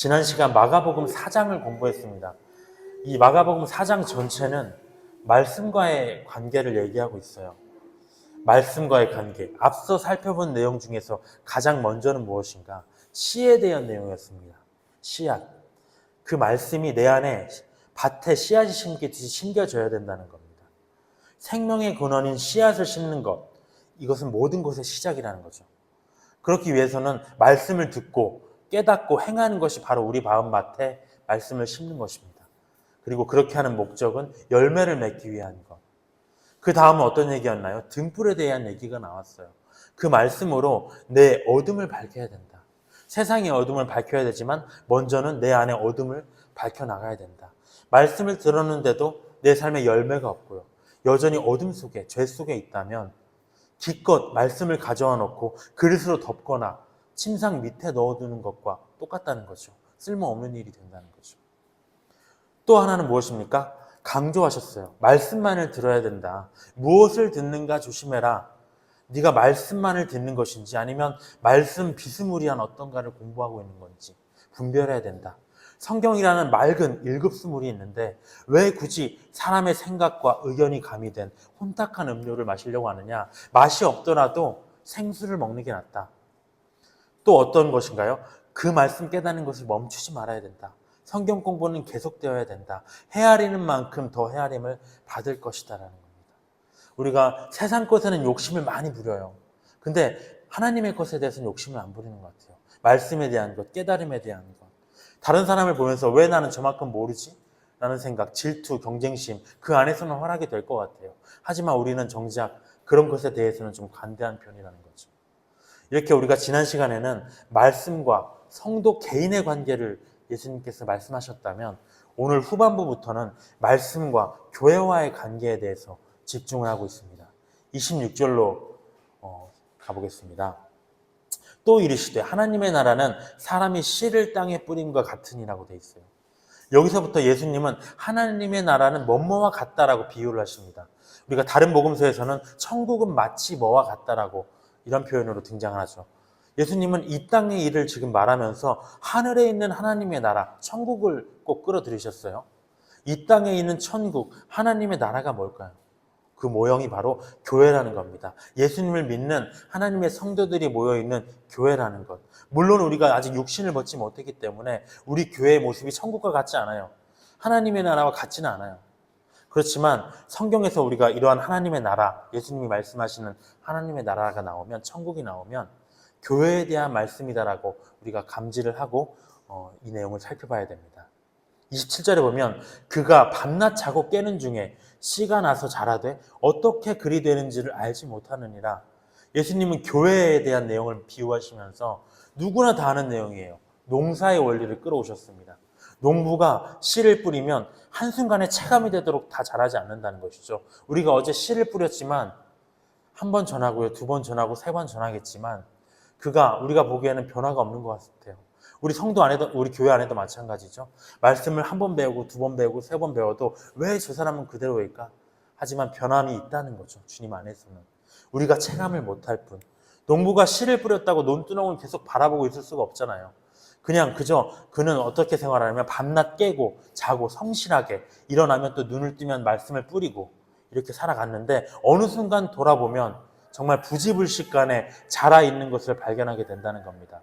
지난 시간 마가복음 4장을 공부했습니다. 이 마가복음 4장 전체는 말씀과의 관계를 얘기하고 있어요. 말씀과의 관계. 앞서 살펴본 내용 중에서 가장 먼저는 무엇인가? 씨에 대한 내용이었습니다. 씨앗. 그 말씀이 내 안에 밭에 씨앗이 심기듯이 심겨져야 된다는 겁니다. 생명의 근원인 씨앗을 심는 것. 이것은 모든 것의 시작이라는 거죠. 그렇기 위해서는 말씀을 듣고 깨닫고 행하는 것이 바로 우리 마음밭에 말씀을 심는 것입니다. 그리고 그렇게 하는 목적은 열매를 맺기 위한 것. 그 다음은 어떤 얘기였나요? 등불에 대한 얘기가 나왔어요. 그 말씀으로 내 어둠을 밝혀야 된다. 세상의 어둠을 밝혀야 되지만 먼저는 내 안의 어둠을 밝혀나가야 된다. 말씀을 들었는데도 내 삶에 열매가 없고요. 여전히 어둠 속에, 죄 속에 있다면 기껏 말씀을 가져와 놓고 그릇으로 덮거나 침상 밑에 넣어두는 것과 똑같다는 거죠. 쓸모없는 일이 된다는 거죠. 또 하나는 무엇입니까? 강조하셨어요. 말씀만을 들어야 된다. 무엇을 듣는가 조심해라. 네가 말씀만을 듣는 것인지 아니면 말씀 비스무리한 어떤가를 공부하고 있는 건지 분별해야 된다. 성경이라는 맑은 1급수물이 있는데 왜 굳이 사람의 생각과 의견이 가미된 혼탁한 음료를 마시려고 하느냐? 맛이 없더라도 생수를 먹는 게 낫다. 또 어떤 것인가요? 그 말씀 깨닫는 것을 멈추지 말아야 된다. 성경 공부는 계속되어야 된다. 헤아리는 만큼 더 헤아림을 받을 것이다라는 겁니다. 우리가 세상 것에는 욕심을 많이 부려요. 근데 하나님의 것에 대해서는 욕심을 안 부리는 것 같아요. 말씀에 대한 것, 깨달음에 대한 것. 다른 사람을 보면서 왜 나는 저만큼 모르지? 라는 생각, 질투, 경쟁심, 그 안에서는 허락이 될 것 같아요. 하지만 우리는 정작 그런 것에 대해서는 좀 관대한 편이라는 거죠. 이렇게 우리가 지난 시간에는 말씀과 성도 개인의 관계를 예수님께서 말씀하셨다면 오늘 후반부부터는 말씀과 교회와의 관계에 대해서 집중을 하고 있습니다. 26절로 가보겠습니다. 또 이르시되 하나님의 나라는 사람이 씨를 땅에 뿌림과 같으니라고 돼 있어요. 여기서부터 예수님은 하나님의 나라는 뭐뭐와 같다라고 비유를 하십니다. 우리가 다른 복음서에서는 천국은 마치 뭐와 같다라고 이런 표현으로 등장하죠. 예수님은 이 땅의 일을 지금 말하면서 하늘에 있는 하나님의 나라, 천국을 꼭 끌어들이셨어요. 이 땅에 있는 천국, 하나님의 나라가 뭘까요? 그 모형이 바로 교회라는 겁니다. 예수님을 믿는 하나님의 성도들이 모여있는 교회라는 것. 물론 우리가 아직 육신을 벗지 못했기 때문에 우리 교회의 모습이 천국과 같지 않아요. 하나님의 나라와 같지는 않아요. 그렇지만 성경에서 우리가 이러한 하나님의 나라, 예수님이 말씀하시는 하나님의 나라가 나오면, 천국이 나오면 교회에 대한 말씀이다라고 우리가 감지를 하고 이 내용을 살펴봐야 됩니다. 27절에 보면 그가 밤낮 자고 깨는 중에 씨가 나서 자라되 어떻게 그리 되는지를 알지 못하느니라. 예수님은 교회에 대한 내용을 비유하시면서 누구나 다 아는 내용이에요. 농사의 원리를 끌어오셨습니다. 농부가 씨를 뿌리면 한순간에 체감이 되도록 다 자라지 않는다는 것이죠. 우리가 어제 씨를 뿌렸지만 한 번 전하고요, 두 번 전하고, 세 번 전하겠지만 우리가 보기에는 변화가 없는 것 같아요. 우리 성도 안에도, 우리 교회 안에도 마찬가지죠. 말씀을 한 번 배우고, 두 번 배우고, 세 번 배워도 왜 저 사람은 그대로일까? 하지만 변함이 있다는 거죠. 주님 안에서는. 우리가 체감을 못할 뿐. 농부가 씨를 뿌렸다고 논두렁을 계속 바라보고 있을 수가 없잖아요. 그냥 그는 어떻게 생활하냐면 밤낮 깨고 자고 성실하게 일어나면 또 눈을 뜨면 말씀을 뿌리고 이렇게 살아갔는데 어느 순간 돌아보면 정말 부지불식간에 자라 있는 것을 발견하게 된다는 겁니다.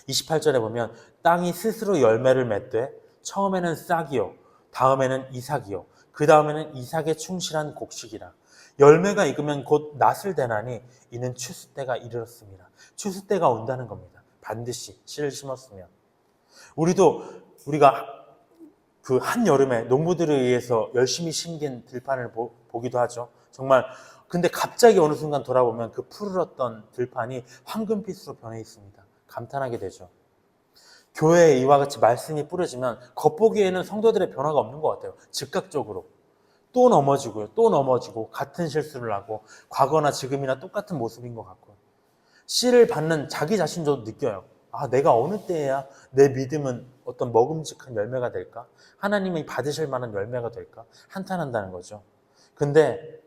28절에 보면 땅이 스스로 열매를 맺되 처음에는 싹이요, 다음에는 이삭이요, 그 다음에는 이삭에 충실한 곡식이라. 열매가 익으면 곧 낫을 대나니 이는 추수 때가 이르렀습니다. 추수 때가 온다는 겁니다. 반드시 씨를 심었으면. 우리가 그 한여름에 농부들에 의해서 열심히 심긴 들판을 보기도 하죠. 정말. 근데 갑자기 어느 순간 돌아보면 그 푸르렀던 들판이 황금빛으로 변해 있습니다. 감탄하게 되죠. 교회에 이와 같이 말씀이 뿌려지면 겉보기에는 성도들의 변화가 없는 것 같아요. 즉각적으로. 또 넘어지고요. 또 넘어지고 같은 실수를 하고 과거나 지금이나 똑같은 모습인 것 같고 씨를 받는 자기 자신도 느껴요. 아, 내가 어느 때에야 내 믿음은 어떤 먹음직한 열매가 될까? 하나님이 받으실 만한 열매가 될까? 한탄한다는 거죠. 근데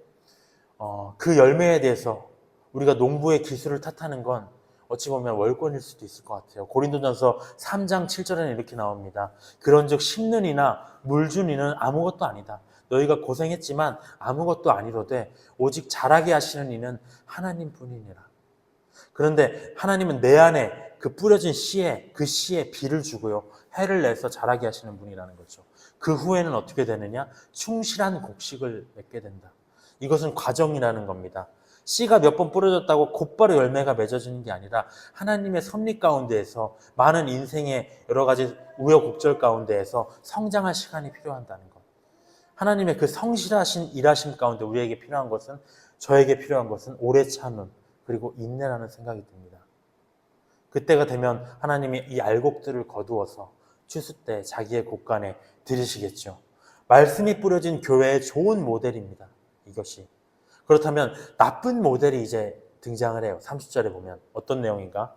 그 열매에 대해서 우리가 농부의 기술을 탓하는 건 어찌 보면 월권일 수도 있을 것 같아요. 고린도전서 3장 7절에는 이렇게 나옵니다. 그런즉 심는 이나 물준 이는 아무것도 아니다. 너희가 고생했지만 아무것도 아니로되 오직 자라게 하시는 이는 하나님뿐이니라. 그런데 하나님은 내 안에 그 뿌려진 씨에 그 씨에 비를 주고요. 해를 내서 자라게 하시는 분이라는 거죠. 그 후에는 어떻게 되느냐? 충실한 곡식을 맺게 된다. 이것은 과정이라는 겁니다. 씨가 몇 번 뿌려졌다고 곧바로 열매가 맺어지는 게 아니라 하나님의 섭리 가운데에서 많은 인생의 여러 가지 우여곡절 가운데에서 성장할 시간이 필요하다는 것. 하나님의 그 성실하신 일하심 가운데 우리에게 필요한 것은, 저에게 필요한 것은 오래 참음 그리고 인내라는 생각이 듭니다. 그때가 되면 하나님이 이 알곡들을 거두어서 추수 때 자기의 곳간에 들이시겠죠. 말씀이 뿌려진 교회의 좋은 모델입니다. 이것이. 그렇다면 나쁜 모델이 이제 등장을 해요. 30절에 보면 어떤 내용인가?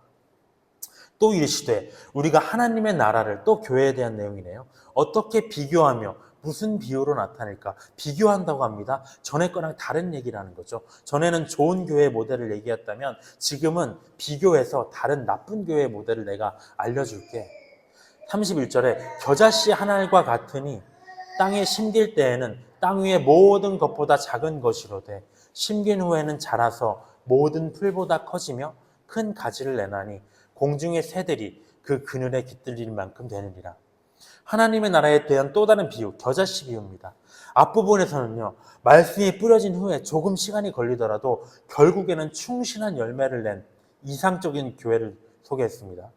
또 이르시되, 우리가 하나님의 나라를, 또 교회에 대한 내용이네요. 어떻게 비교하며 무슨 비유로 나타낼까? 비교한다고 합니다. 전에 거랑 다른 얘기라는 거죠. 전에는 좋은 교회의 모델을 얘기했다면 지금은 비교해서 다른 나쁜 교회의 모델을 내가 알려줄게. 31절에 겨자씨 한 알과 같으니 땅에 심길 때에는 땅 위의 모든 것보다 작은 것이로되 심긴 후에는 자라서 모든 풀보다 커지며 큰 가지를 내나니 공중의 새들이 그 그늘에 깃들릴 만큼 되느니라. 하나님의 나라에 대한 또 다른 비유, 겨자씨 비유입니다. 앞부분에서는요, 말씀이 뿌려진 후에 조금 시간이 걸리더라도 결국에는 충실한 열매를 낸 이상적인 교회를 소개했습니다.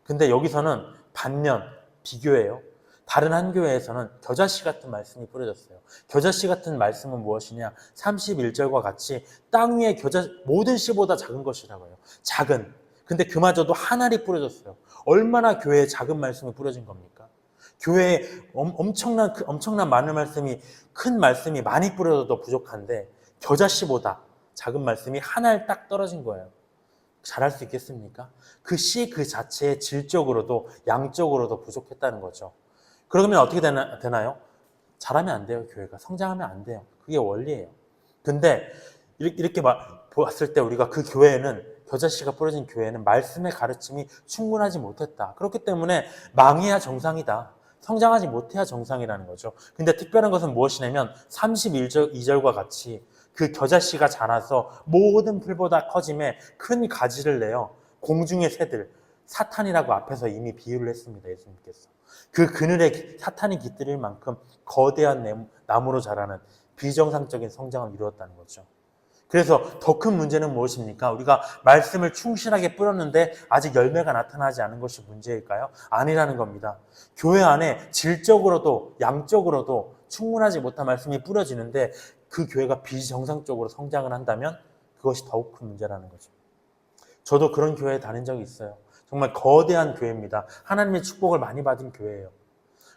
근데 여기서는 반면, 비교예요. 다른 한 교회에서는 겨자씨 같은 말씀이 뿌려졌어요. 겨자씨 같은 말씀은 무엇이냐? 31절과 같이 땅 위에 모든 씨보다 작은 것이라고 해요. 작은. 근데 그마저도 한 알이 뿌려졌어요. 얼마나 교회에 작은 말씀이 뿌려진 겁니까? 교회에 엄청난 많은 말씀이, 큰 말씀이 많이 뿌려져도 부족한데 겨자씨보다 작은 말씀이 한 알 딱 떨어진 거예요. 잘할 수 있겠습니까? 그 씨 그 자체의 질적으로도 양적으로도 부족했다는 거죠. 그러면 어떻게 되나요? 잘하면 안 돼요. 교회가 성장하면 안 돼요. 그게 원리예요. 근데 이렇게 봤을 때 우리가 그 교회에는, 겨자씨가 뿌려진 교회는 말씀의 가르침이 충분하지 못했다. 그렇기 때문에 망해야 정상이다. 성장하지 못해야 정상이라는 거죠. 근데 특별한 것은 무엇이냐면 32절과 같이 그 겨자씨가 자라서 모든 풀보다 커짐에 큰 가지를 내어 공중의 새들, 사탄이라고 앞에서 이미 비유를 했습니다. 예수님께서. 그 그늘에 사탄이 깃들일 만큼 거대한 나무로 자라는 비정상적인 성장을 이루었다는 거죠. 그래서 더 큰 문제는 무엇입니까? 우리가 말씀을 충실하게 뿌렸는데 아직 열매가 나타나지 않은 것이 문제일까요? 아니라는 겁니다. 교회 안에 질적으로도 양적으로도 충분하지 못한 말씀이 뿌려지는데 그 교회가 비정상적으로 성장을 한다면 그것이 더욱 큰 문제라는 거죠. 저도 그런 교회에 다닌 적이 있어요. 정말 거대한 교회입니다. 하나님의 축복을 많이 받은 교회예요.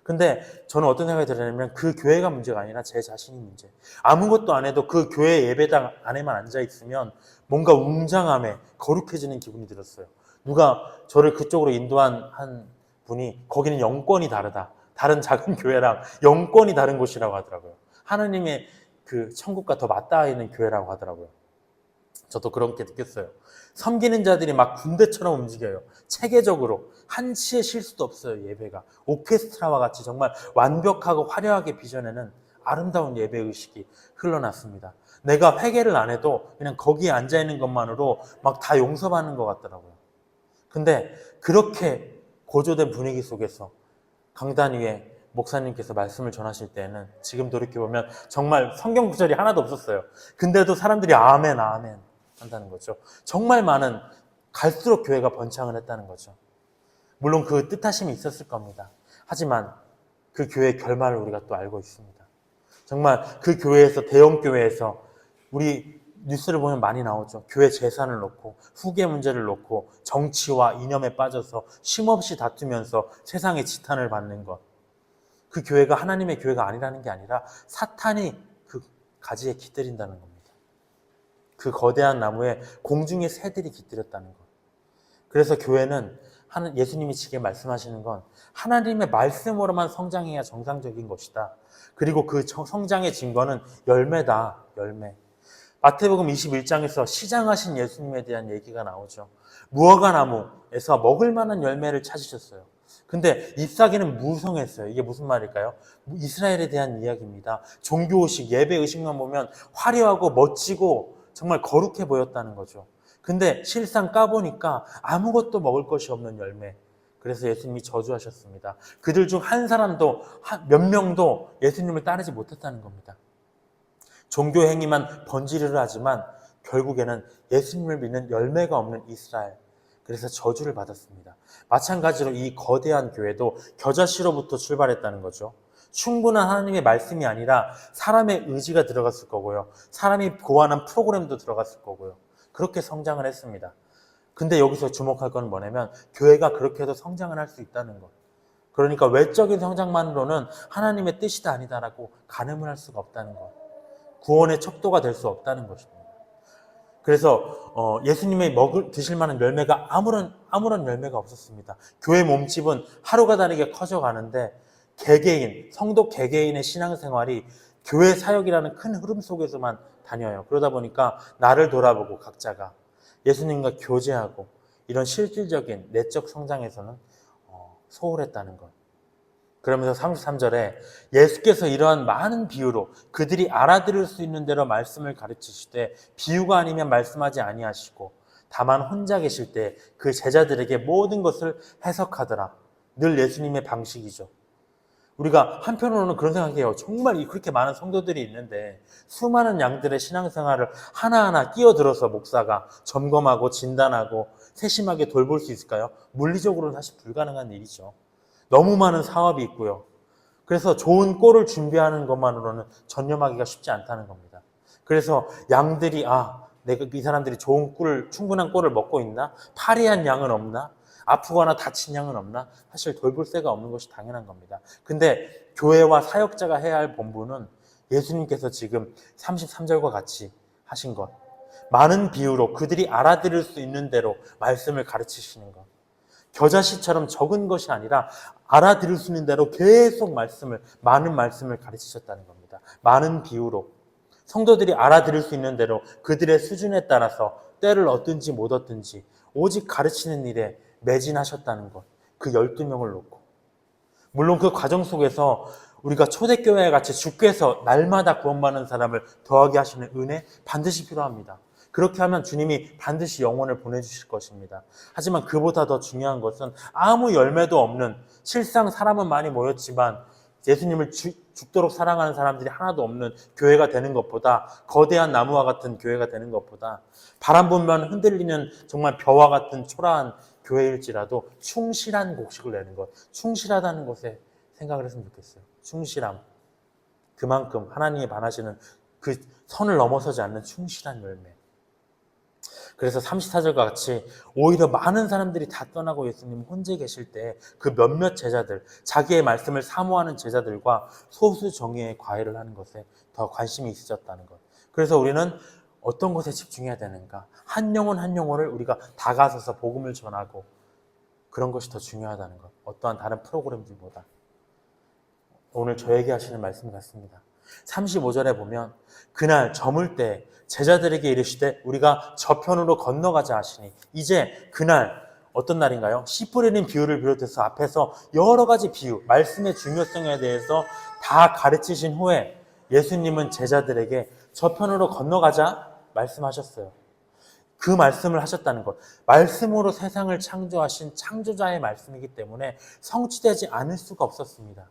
근데 저는 어떤 생각이 들었냐면 그 교회가 문제가 아니라 제 자신이 문제. 아무것도 안 해도 그 교회 예배당 안에만 앉아 있으면 뭔가 웅장함에 거룩해지는 기분이 들었어요. 누가 저를 그쪽으로 인도한 한 분이 거기는 영권이 다르다. 다른 작은 교회랑 영권이 다른 곳이라고 하더라고요. 하나님의 그 천국과 더 맞닿아 있는 교회라고 하더라고요. 저도 그렇게 느꼈어요. 섬기는 자들이 막 군대처럼 움직여요. 체계적으로 한치의 실수도 없어요. 예배가 오케스트라와 같이 정말 완벽하고 화려하게 빚어내는 아름다운 예배의식이 흘러났습니다. 내가 회개를 안 해도 그냥 거기에 앉아있는 것만으로 막 다 용서받는 것 같더라고요. 근데 그렇게 고조된 분위기 속에서 강단 위에 목사님께서 말씀을 전하실 때는 지금 돌이켜보면 정말 성경 구절이 하나도 없었어요. 근데도 사람들이 아멘 아멘 한다는 거죠. 정말 많은, 갈수록 교회가 번창을 했다는 거죠. 물론 그 뜻하심이 있었을 겁니다. 하지만 그 교회의 결말을 우리가 또 알고 있습니다. 정말 그 교회에서, 대형 교회에서 우리 뉴스를 보면 많이 나오죠. 교회 재산을 놓고 후계 문제를 놓고 정치와 이념에 빠져서 쉼없이 다투면서 세상의 지탄을 받는 것. 그 교회가 하나님의 교회가 아니라는 게 아니라 사탄이 그 가지에 깃들인다는 겁니다. 그 거대한 나무에 공중의 새들이 깃들였다는 것. 그래서 교회는 예수님이 지금 말씀하시는 건 하나님의 말씀으로만 성장해야 정상적인 것이다. 그리고 그 성장의 증거는 열매다. 열매. 마태복음 21장에서 시장하신 예수님에 대한 얘기가 나오죠. 무화과 나무에서 먹을 만한 열매를 찾으셨어요. 근데 잎사귀는 무성했어요. 이게 무슨 말일까요? 이스라엘에 대한 이야기입니다. 종교의식, 예배의식만 보면 화려하고 멋지고 정말 거룩해 보였다는 거죠. 근데 실상 까보니까 아무것도 먹을 것이 없는 열매. 그래서 예수님이 저주하셨습니다. 그들 중 한 사람도, 몇 명도 예수님을 따르지 못했다는 겁니다. 종교 행위만 번지르르 하지만 결국에는 예수님을 믿는 열매가 없는 이스라엘. 그래서 저주를 받았습니다. 마찬가지로 이 거대한 교회도 겨자씨로부터 출발했다는 거죠. 충분한 하나님의 말씀이 아니라 사람의 의지가 들어갔을 거고요. 사람이 고안한 프로그램도 들어갔을 거고요. 그렇게 성장을 했습니다. 근데 여기서 주목할 건 뭐냐면 교회가 그렇게 해도 성장을 할 수 있다는 것. 그러니까 외적인 성장만으로는 하나님의 뜻이다 아니다라고 가늠을 할 수가 없다는 것. 구원의 척도가 될 수 없다는 것입니다. 그래서 예수님의 드실 만한 열매가 아무런 열매가 없었습니다. 교회 몸집은 하루가 다르게 커져가는데 개개인, 성도 개개인의 신앙생활이 교회 사역이라는 큰 흐름 속에서만 다녀요. 그러다 보니까 나를 돌아보고 각자가 예수님과 교제하고 이런 실질적인 내적 성장에서는 소홀했다는 것. 그러면서 33절에 예수께서 이러한 많은 비유로 그들이 알아들을 수 있는 대로 말씀을 가르치시되 비유가 아니면 말씀하지 아니하시고 다만 혼자 계실 때 그 제자들에게 모든 것을 해석하더라. 늘 예수님의 방식이죠. 우리가 한편으로는 그런 생각해요. 정말 그렇게 많은 성도들이 있는데 수많은 양들의 신앙생활을 하나하나 끼어들어서 목사가 점검하고 진단하고 세심하게 돌볼 수 있을까요? 물리적으로는 사실 불가능한 일이죠. 너무 많은 사업이 있고요. 그래서 좋은 꼴을 준비하는 것만으로는 전념하기가 쉽지 않다는 겁니다. 그래서 양들이 내가 이 사람들이 충분한 꼴을 먹고 있나? 파리한 양은 없나? 아프거나 다친 양은 없나? 사실 돌볼 새가 없는 것이 당연한 겁니다. 근데 교회와 사역자가 해야 할 본분은 예수님께서 지금 33절과 같이 하신 것. 많은 비유로 그들이 알아들을 수 있는 대로 말씀을 가르치시는 것. 겨자씨처럼 적은 것이 아니라 알아들을 수 있는 대로 계속 많은 말씀을 가르치셨다는 겁니다. 많은 비유로. 성도들이 알아들을 수 있는 대로 그들의 수준에 따라서 때를 얻든지 못 얻든지 오직 가르치는 일에 매진하셨다는 것. 그 12명을 놓고. 물론 그 과정 속에서 우리가 초대교회와 같이 주께서 날마다 구원받는 사람을 더하게 하시는 은혜 반드시 필요합니다. 그렇게 하면 주님이 반드시 영혼을 보내주실 것입니다. 하지만 그보다 더 중요한 것은 아무 열매도 없는 실상 사람은 많이 모였지만 예수님을 죽도록 사랑하는 사람들이 하나도 없는 교회가 되는 것보다 거대한 나무와 같은 교회가 되는 것보다 바람 불면 흔들리는 정말 벼와 같은 초라한 교회일지라도 충실한 곡식을 내는 것. 충실하다는 것에 생각을 했으면 좋겠어요. 충실함. 그만큼 하나님이 반하시는 그 선을 넘어서지 않는 충실한 열매. 그래서 34절과 같이 오히려 많은 사람들이 다 떠나고 예수님 혼자 계실 때 그 몇몇 제자들, 자기의 말씀을 사모하는 제자들과 소수 정예의 과외를 하는 것에 더 관심이 있으셨다는 것. 그래서 우리는 어떤 것에 집중해야 되는가? 한 영혼 한 영혼을 우리가 다가서서 복음을 전하고 그런 것이 더 중요하다는 것. 어떠한 다른 프로그램들보다. 오늘 저에게 하시는 말씀 같습니다. 35절에 보면 그날 저물 때 제자들에게 이르시되 우리가 저편으로 건너가자 하시니 이제 그날 어떤 날인가요? 씨 뿌리는 비유를 비롯해서 앞에서 여러 가지 비유, 말씀의 중요성에 대해서 다 가르치신 후에 예수님은 제자들에게 저편으로 건너가자 말씀하셨어요. 그 말씀을 하셨다는 것. 말씀으로 세상을 창조하신 창조자의 말씀이기 때문에 성취되지 않을 수가 없었습니다.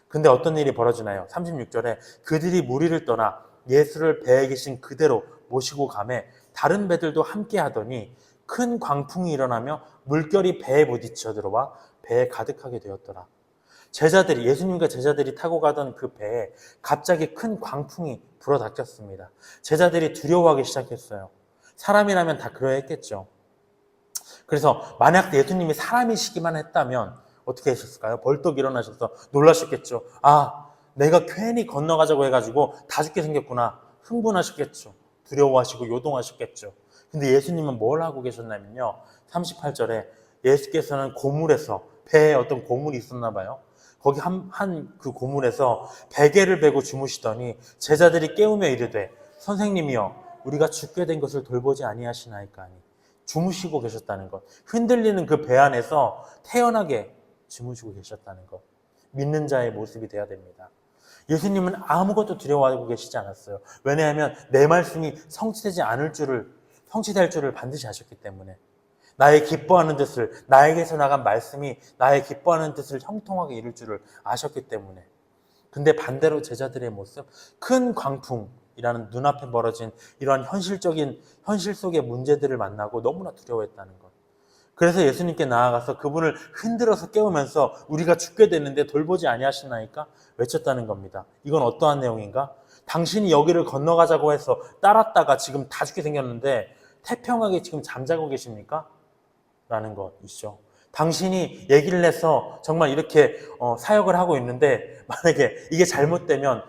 근데 어떤 일이 벌어지나요? 36절에 그들이 무리를 떠나 예수를 배에 계신 그대로 모시고 가매 다른 배들도 함께 하더니 큰 광풍이 일어나며 물결이 배에 부딪혀 들어와 배에 가득하게 되었더라. 예수님과 제자들이 타고 가던 그 배에 갑자기 큰 광풍이 불어닥쳤습니다. 제자들이 두려워하기 시작했어요. 사람이라면 다 그러했겠죠. 그래서 만약 예수님이 사람이시기만 했다면 어떻게 하셨을까요? 벌떡 일어나셔서 놀라셨겠죠. 내가 괜히 건너가자고 해가지고 다 죽게 생겼구나. 흥분하셨겠죠. 두려워하시고 요동하셨겠죠. 근데 예수님은 뭘 하고 계셨냐면요. 38절에 예수께서는 고물에서 배에 어떤 고물이 있었나 봐요. 거기 그 고물에서 베개를 베고 주무시더니 제자들이 깨우며 이르되 선생님이여 우리가 죽게 된 것을 돌보지 아니하시나이까 하니 주무시고 계셨다는 것. 흔들리는 그 배 안에서 태연하게 주무시고 계셨다는 것. 믿는 자의 모습이 되어야 됩니다. 예수님은 아무것도 두려워하고 계시지 않았어요. 왜냐하면 내 말씀이 성취될 줄을 반드시 아셨기 때문에. 나의 기뻐하는 뜻을, 나에게서 나간 말씀이 나의 기뻐하는 뜻을 형통하게 이룰 줄을 아셨기 때문에. 근데 반대로 제자들의 모습, 큰 광풍이라는 눈앞에 벌어진 이러한 현실 속의 문제들을 만나고 너무나 두려워했다는 것. 그래서 예수님께 나아가서 그분을 흔들어서 깨우면서 우리가 죽게 되는데 돌보지 아니하시나이까 외쳤다는 겁니다. 이건 어떠한 내용인가? 당신이 여기를 건너가자고 해서 따랐다가 지금 다 죽게 생겼는데 태평하게 지금 잠자고 계십니까? 라는 것이죠. 당신이 얘기를 해서 정말 이렇게 사역을 하고 있는데 만약에 이게 잘못되면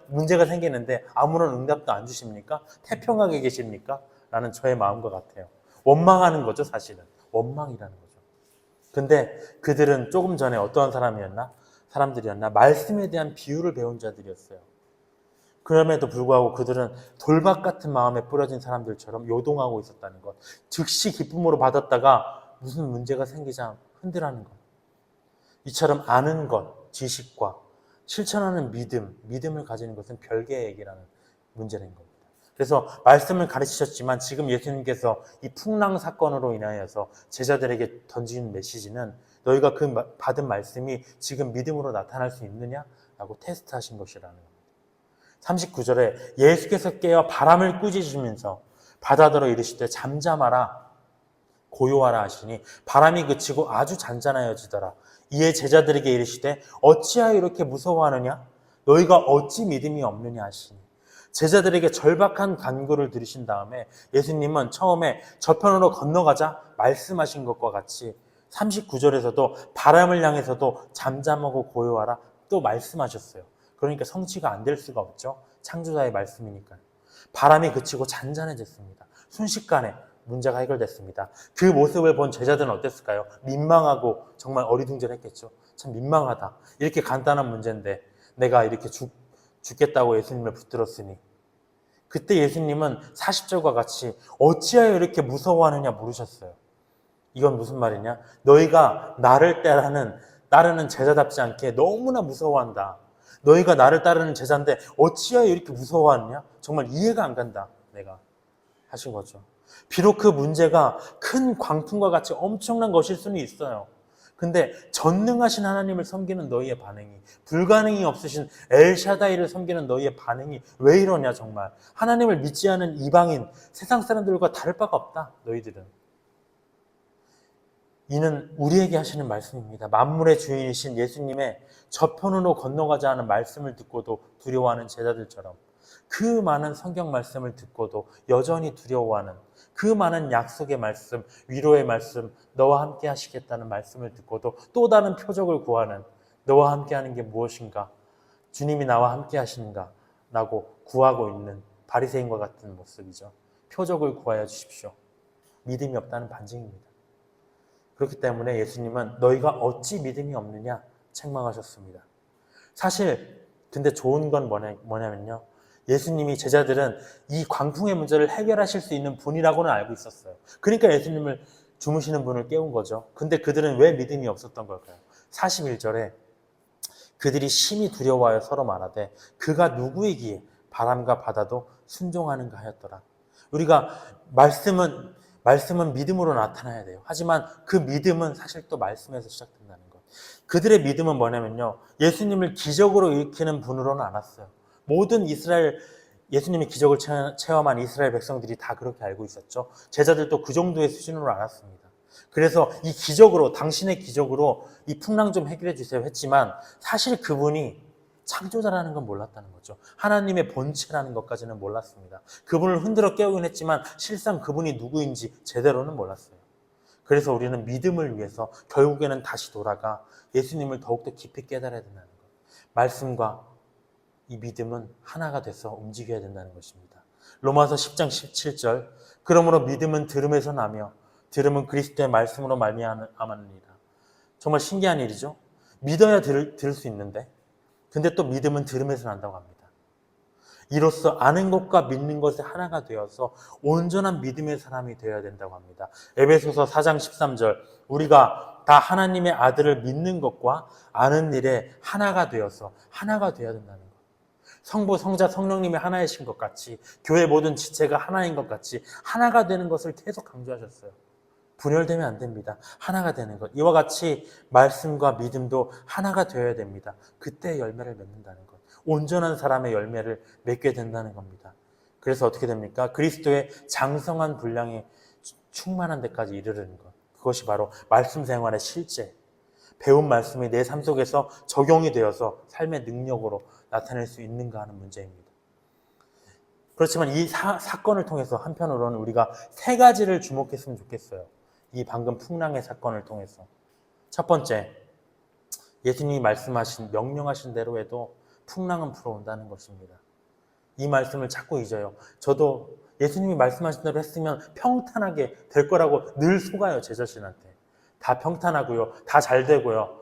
문제가 생기는데 아무런 응답도 안 주십니까? 태평하게 계십니까? 라는 저의 마음과 같아요. 원망하는 거죠, 사실은. 원망이라는 거죠. 근데 그들은 조금 전에 어떠한 사람들이었나? 말씀에 대한 비유를 배운 자들이었어요. 그럼에도 불구하고 그들은 돌박 같은 마음에 뿌려진 사람들처럼 요동하고 있었다는 것. 즉시 기쁨으로 받았다가 무슨 문제가 생기자 흔들하는 것. 이처럼 아는 것, 지식과 실천하는 믿음을 가지는 것은 별개의 얘기라는 문제인 겁니다. 그래서 말씀을 가르치셨지만 지금 예수님께서 이 풍랑 사건으로 인하여서 제자들에게 던지는 메시지는 너희가 그 받은 말씀이 지금 믿음으로 나타날 수 있느냐라고 테스트하신 것이라는 겁니다. 39절에 예수께서 깨어 바람을 꾸짖으시면서 바다더러 이르시되 잠잠하라 고요하라 하시니 바람이 그치고 아주 잔잔하여지더라. 이에 제자들에게 이르시되 어찌하여 이렇게 무서워하느냐? 너희가 어찌 믿음이 없느냐 하시니 제자들에게 절박한 간구를 들으신 다음에 예수님은 처음에 저편으로 건너가자 말씀하신 것과 같이 39절에서도 바람을 향해서도 잠잠하고 고요하라 또 말씀하셨어요. 그러니까 성취가 안 될 수가 없죠. 창조자의 말씀이니까요. 바람이 그치고 잔잔해졌습니다. 순식간에 문제가 해결됐습니다. 그 모습을 본 제자들은 어땠을까요? 민망하고 정말 어리둥절했겠죠. 참 민망하다. 이렇게 간단한 문제인데 내가 이렇게 죽겠다고 예수님을 붙들었으니. 그때 예수님은 40절과 같이 어찌하여 이렇게 무서워하느냐 물으셨어요. 이건 무슨 말이냐? 너희가 나를 따르는 제자답지 않게 너무나 무서워한다. 너희가 나를 따르는 제자인데 어찌하여 이렇게 무서워하느냐? 정말 이해가 안 간다. 내가 하신 거죠. 비록 그 문제가 큰 광풍과 같이 엄청난 것일 수는 있어요. 근데 전능하신 하나님을 섬기는 너희의 반응이, 불가능이 없으신 엘샤다이를 섬기는 너희의 반응이 왜 이러냐 정말. 하나님을 믿지 않은 이방인, 세상 사람들과 다를 바가 없다. 너희들은. 이는 우리에게 하시는 말씀입니다. 만물의 주인이신 예수님의 저편으로 건너가자 하는 말씀을 듣고도 두려워하는 제자들처럼 그 많은 성경 말씀을 듣고도 여전히 두려워하는 그 많은 약속의 말씀, 위로의 말씀, 너와 함께 하시겠다는 말씀을 듣고도 또 다른 표적을 구하는 너와 함께 하는 게 무엇인가? 주님이 나와 함께 하시는가? 라고 구하고 있는 바리새인과 같은 모습이죠. 표적을 구하여 주십시오. 믿음이 없다는 반증입니다. 그렇기 때문에 예수님은 너희가 어찌 믿음이 없느냐 책망하셨습니다. 사실 근데 좋은 건 뭐냐면요. 예수님이 제자들은 이 광풍의 문제를 해결하실 수 있는 분이라고는 알고 있었어요. 그러니까 예수님을 주무시는 분을 깨운 거죠. 근데 그들은 왜 믿음이 없었던 걸까요? 41절에 그들이 심히 두려워하여 서로 말하되 그가 누구이기에 바람과 바다도 순종하는가 하였더라. 우리가 말씀은 믿음으로 나타나야 돼요. 하지만 그 믿음은 사실 또 말씀에서 시작된다는 것. 그들의 믿음은 뭐냐면요. 예수님을 기적으로 일으키는 분으로는 안 왔어요. 모든 예수님이 기적을 체험한 이스라엘 백성들이 다 그렇게 알고 있었죠. 제자들도 그 정도의 수준으로 알았습니다. 그래서 이 기적으로, 당신의 기적으로 이 풍랑 좀 해결해 주세요 했지만 사실 그분이 창조자라는 건 몰랐다는 거죠. 하나님의 본체라는 것까지는 몰랐습니다. 그분을 흔들어 깨우긴 했지만 실상 그분이 누구인지 제대로는 몰랐어요. 그래서 우리는 믿음을 위해서 결국에는 다시 돌아가 예수님을 더욱더 깊이 깨달아야 된다는 것. 말씀과 이 믿음은 하나가 돼서 움직여야 된다는 것입니다. 로마서 10장 17절 그러므로 믿음은 들음에서 나며 들음은 그리스도의 말씀으로 말미암았느니라. 정말 신기한 일이죠. 믿어야 들을 수 있는데 근데 또 믿음은 들음에서 난다고 합니다. 이로써 아는 것과 믿는 것이 하나가 되어서 온전한 믿음의 사람이 되어야 된다고 합니다. 에베소서 4장 13절, 우리가 다 하나님의 아들을 믿는 것과 아는 일에 하나가 되어서 하나가 되어야 된다는 것. 성부, 성자, 성령님이 하나이신 것 같이, 교회 모든 지체가 하나인 것 같이 하나가 되는 것을 계속 강조하셨어요. 분열되면 안 됩니다. 하나가 되는 것. 이와 같이 말씀과 믿음도 하나가 되어야 됩니다. 그때 열매를 맺는다는 것. 온전한 사람의 열매를 맺게 된다는 겁니다. 그래서 어떻게 됩니까? 그리스도의 장성한 분량이 충만한 데까지 이르는 것. 그것이 바로 말씀 생활의 실제. 배운 말씀이 내 삶 속에서 적용이 되어서 삶의 능력으로 나타낼 수 있는가 하는 문제입니다. 그렇지만 이 사건을 통해서 한편으로는 우리가 세 가지를 주목했으면 좋겠어요. 이 방금 풍랑의 사건을 통해서. 첫 번째, 예수님이 말씀하신, 명령하신 대로 해도 풍랑은 불어온다는 것입니다. 이 말씀을 자꾸 잊어요. 저도 예수님이 말씀하신 대로 했으면 평탄하게 될 거라고 늘 속아요, 제 자신한테. 다 평탄하고요, 다 잘 되고요,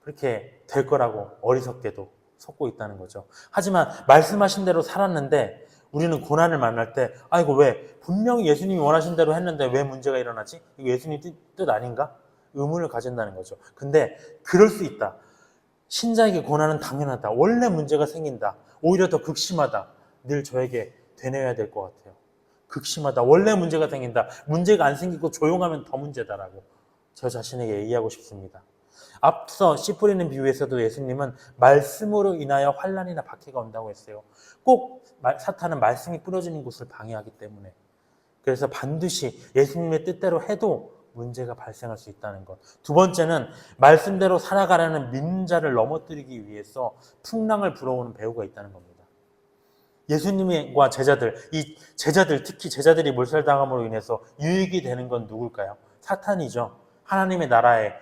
그렇게 될 거라고 어리석게도 속고 있다는 거죠. 하지만 말씀하신 대로 살았는데 우리는 고난을 만날 때 아이고 왜 분명히 예수님이 원하신 대로 했는데 왜 문제가 일어나지? 이거 예수님 뜻 아닌가? 의문을 가진다는 거죠. 근데 그럴 수 있다. 신자에게 고난은 당연하다. 원래 문제가 생긴다. 오히려 더 극심하다. 늘 저에게 되뇌어야 될 것 같아요. 극심하다. 원래 문제가 생긴다. 문제가 안 생기고 조용하면 더 문제다라고 저 자신에게 얘기하고 싶습니다. 앞서 씨 뿌리는 비유에서도 예수님은 말씀으로 인하여 환난이나 박해가 온다고 했어요. 꼭 사탄은 말씀이 뿌려지는 곳을 방해하기 때문에. 그래서 반드시 예수님의 뜻대로 해도 문제가 발생할 수 있다는 것. 두 번째는 말씀대로 살아가려는 믿는 자를 넘어뜨리기 위해서 풍랑을 불어오는 배후가 있다는 겁니다. 예수님과 제자들, 이 제자들, 특히 제자들이 몰살당함으로 인해서 유익이 되는 건 누굴까요? 사탄이죠. 하나님의 나라에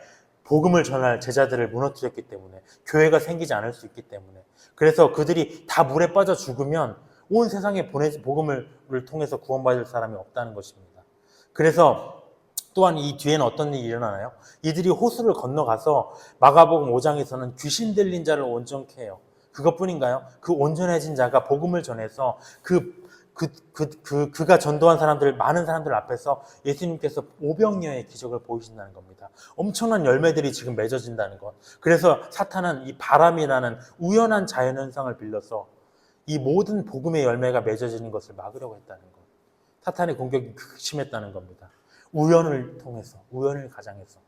복음을 전할 제자들을 무너뜨렸기 때문에, 교회가 생기지 않을 수 있기 때문에, 그래서 그들이 다 물에 빠져 죽으면 온 세상에 복음을 통해서 구원받을 사람이 없다는 것입니다. 그래서 또한 이 뒤에는 어떤 일이 일어나나요? 이들이 호수를 건너가서 마가복음 5장에서는 귀신 들린 자를 온전케 해요. 그것뿐인가요? 그 온전해진 자가 복음을 전해서 그가 전도한 사람들, 많은 사람들 앞에서 예수님께서 오병이어의 기적을 보이신다는 겁니다. 엄청난 열매들이 지금 맺어진다는 것. 그래서 사탄은 이 바람이라는 우연한 자연현상을 빌려서 이 모든 복음의 열매가 맺어지는 것을 막으려고 했다는 것. 사탄의 공격이 극심했다는 겁니다. 우연을 통해서, 우연을 가장해서.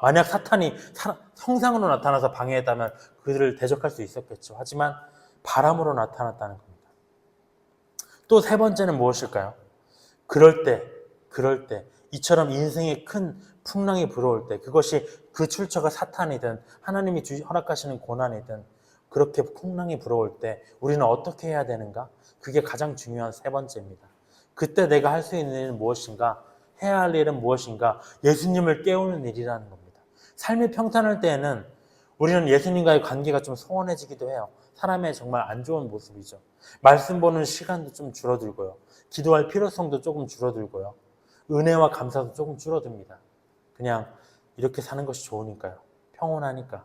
만약 사탄이 형상으로 나타나서 방해했다면 그들을 대적할 수 있었겠죠. 하지만 바람으로 나타났다는 겁니다. 또 세 번째는 무엇일까요? 그럴 때, 이처럼 인생에 큰 풍랑이 불어올 때, 그것이 그 출처가 사탄이든 하나님이 허락하시는 고난이든 그렇게 풍랑이 불어올 때 우리는 어떻게 해야 되는가? 그게 가장 중요한 세 번째입니다. 그때 내가 할 수 있는 일은 무엇인가? 해야 할 일은 무엇인가? 예수님을 깨우는 일이라는 겁니다. 삶이 평탄할 때에는 우리는 예수님과의 관계가 좀 소원해지기도 해요. 사람의 정말 안 좋은 모습이죠. 말씀 보는 시간도 좀 줄어들고요. 기도할 필요성도 조금 줄어들고요. 은혜와 감사도 조금 줄어듭니다. 그냥 이렇게 사는 것이 좋으니까요. 평온하니까.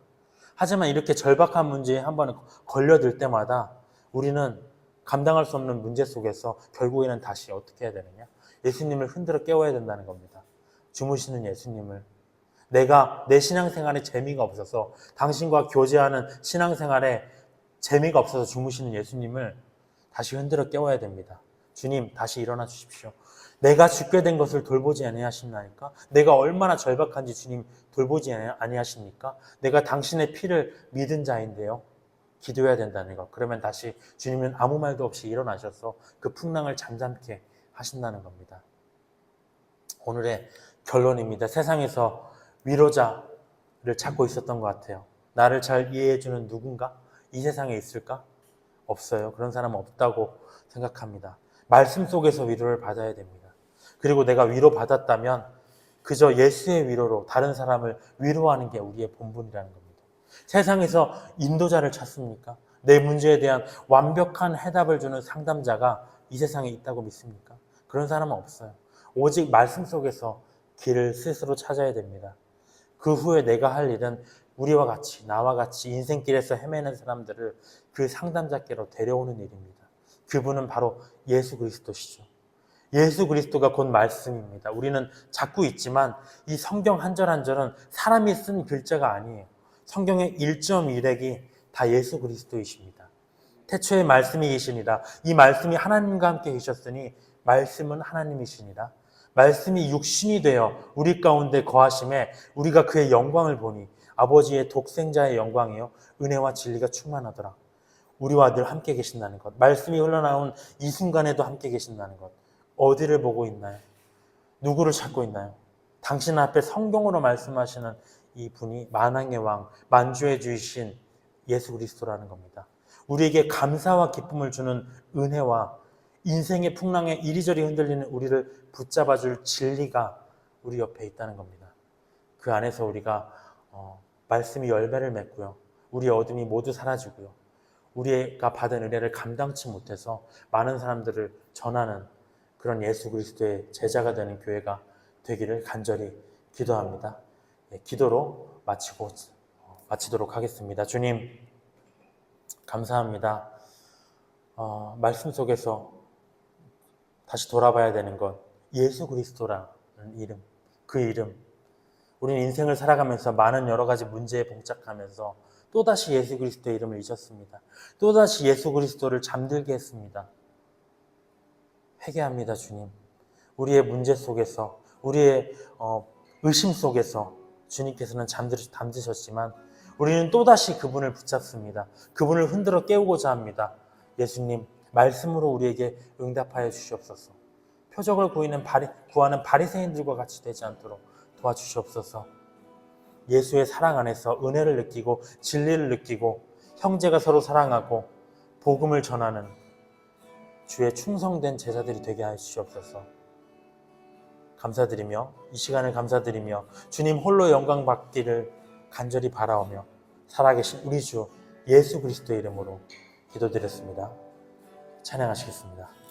하지만 이렇게 절박한 문제에 한번 걸려들 때마다 우리는 감당할 수 없는 문제 속에서 결국에는 다시 어떻게 해야 되느냐? 예수님을 흔들어 깨워야 된다는 겁니다. 주무시는 예수님을. 내가 내 신앙생활에 재미가 없어서, 당신과 교제하는 신앙생활에 재미가 없어서 주무시는 예수님을 다시 흔들어 깨워야 됩니다. 주님, 다시 일어나 주십시오. 내가 죽게 된 것을 돌보지 아니하십니까? 내가 얼마나 절박한지 주님 돌보지 아니하십니까? 내가 당신의 피를 믿은 자인데요. 기도해야 된다는 것. 그러면 다시 주님은 아무 말도 없이 일어나셔서 그 풍랑을 잠잠케 하신다는 겁니다. 오늘의 결론입니다. 세상에서 위로자를 찾고 있었던 것 같아요. 나를 잘 이해해주는 누군가? 이 세상에 있을까? 없어요. 그런 사람은 없다고 생각합니다. 말씀 속에서 위로를 받아야 됩니다. 그리고 내가 위로받았다면 그저 예수의 위로로 다른 사람을 위로하는 게 우리의 본분이라는 겁니다. 세상에서 인도자를 찾습니까? 내 문제에 대한 완벽한 해답을 주는 상담자가 이 세상에 있다고 믿습니까? 그런 사람은 없어요. 오직 말씀 속에서 길을 스스로 찾아야 됩니다. 그 후에 내가 할 일은 우리와 같이, 나와 같이 인생길에서 헤매는 사람들을 그 상담자께로 데려오는 일입니다. 그분은 바로 예수 그리스도시죠. 예수 그리스도가 곧 말씀입니다. 우리는 자꾸 있지만 이 성경 한 절 한 절은 사람이 쓴 글자가 아니에요. 성경의 1.1핵이 다 예수 그리스도이십니다. 태초에 말씀이 계시니라. 이 말씀이 하나님과 함께 계셨으니 말씀은 하나님이시니라. 말씀이 육신이 되어 우리 가운데 거하심에 우리가 그의 영광을 보니 아버지의 독생자의 영광이요 은혜와 진리가 충만하더라. 우리와 늘 함께 계신다는 것. 말씀이 흘러나온 이 순간에도 함께 계신다는 것. 어디를 보고 있나요? 누구를 찾고 있나요? 당신 앞에 성경으로 말씀하시는 이 분이 만왕의 왕, 만주의 주이신 예수 그리스도라는 겁니다. 우리에게 감사와 기쁨을 주는 은혜와 인생의 풍랑에 이리저리 흔들리는 우리를 붙잡아줄 진리가 우리 옆에 있다는 겁니다. 그 안에서 우리가 말씀이 열매를 맺고요. 우리의 어둠이 모두 사라지고요. 우리가 받은 은혜를 감당치 못해서 많은 사람들을 전하는 그런 예수 그리스도의 제자가 되는 교회가 되기를 간절히 기도합니다. 기도로 마치도록 하겠습니다. 주님, 감사합니다. 말씀 속에서 다시 돌아봐야 되는 것, 예수 그리스도라는 이름, 그 이름. 우리는 인생을 살아가면서 많은 여러 가지 문제에 봉착하면서 또다시 예수 그리스도의 이름을 잊었습니다. 또다시 예수 그리스도를 잠들게 했습니다. 회개합니다, 주님. 우리의 문제 속에서, 우리의 의심 속에서 주님께서는 잠드셨지만 우리는 또다시 그분을 붙잡습니다. 그분을 흔들어 깨우고자 합니다. 예수님, 말씀으로 우리에게 응답하여 주시옵소서. 표적을 구하는 바리새인들과 같이 되지 않도록 도와주시옵소서. 예수의 사랑 안에서 은혜를 느끼고 진리를 느끼고 형제가 서로 사랑하고 복음을 전하는 주의 충성된 제자들이 되게 하시옵소서. 감사드리며 이 시간을 감사드리며 주님 홀로 영광 받기를 간절히 바라오며 살아계신 우리 주 예수 그리스도의 이름으로 기도드렸습니다. 찬양하시겠습니다.